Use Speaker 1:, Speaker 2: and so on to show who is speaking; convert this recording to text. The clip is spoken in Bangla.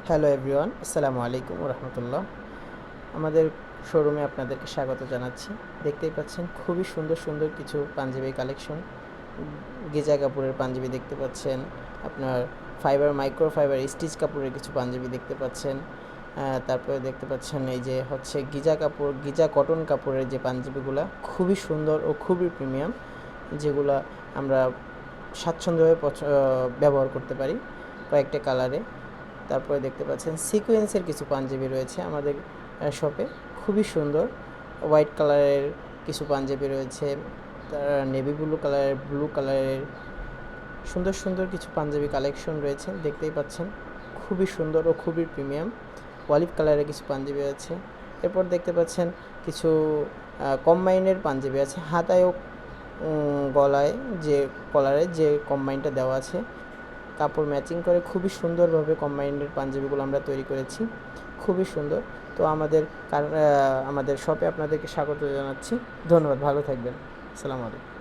Speaker 1: হ্যালো এভরিওয়ান, আসসালামু আলাইকুম রহমতুল্লাহ। আমাদের শোরুমে আপনাদেরকে স্বাগত জানাচ্ছি। দেখতেই পাচ্ছেন খুবই সুন্দর সুন্দর কিছু পাঞ্জাবি কালেকশন। গেজা কাপড়ের পাঞ্জাবি দেখতে পাচ্ছেন, আপনার মাইক্রো ফাইবার স্টিচ কাপড়ের কিছু পাঞ্জাবি দেখতে পাচ্ছেন। তারপরে দেখতে পাচ্ছেন এই যে হচ্ছে গিজা কটন কাপড়ের যে পাঞ্জাবিগুলো খুবই সুন্দর ও খুবই প্রিমিয়াম, যেগুলা আমরা স্বাচ্ছন্দ্যভাবে ব্যবহার করতে পারি কয়েকটা কালারে। তারপরে দেখতে পাচ্ছেন সিকোয়েন্সের কিছু পাঞ্জাবি রয়েছে আমাদের শপে, খুবই সুন্দর। হোয়াইট কালারের কিছু পাঞ্জাবি রয়েছে, নেভি ব্লু কালারের সুন্দর সুন্দর কিছু পাঞ্জাবি কালেকশন রয়েছে, দেখতেই পাচ্ছেন খুবই সুন্দর ও খুবই প্রিমিয়াম। অলিভ কালারের কিছু পাঞ্জাবি আছে। এরপর দেখতে পাচ্ছেন কিছু কম্বাইনের পাঞ্জাবি আছে, হাতায় ও গলায় যে কলারে যে কম্বাইনটা দেওয়া আছে, কাপড় ম্যাচিং করে খুবই সুন্দরভাবে কম্বাইন্ডের পাঞ্জাবিগুলো আমরা তৈরি করেছি, খুবই সুন্দর। তো আমাদের শপে আপনাদেরকে স্বাগত জানাচ্ছি। ধন্যবাদ, ভালো থাকবেন। আসসালামু আলাইকুম।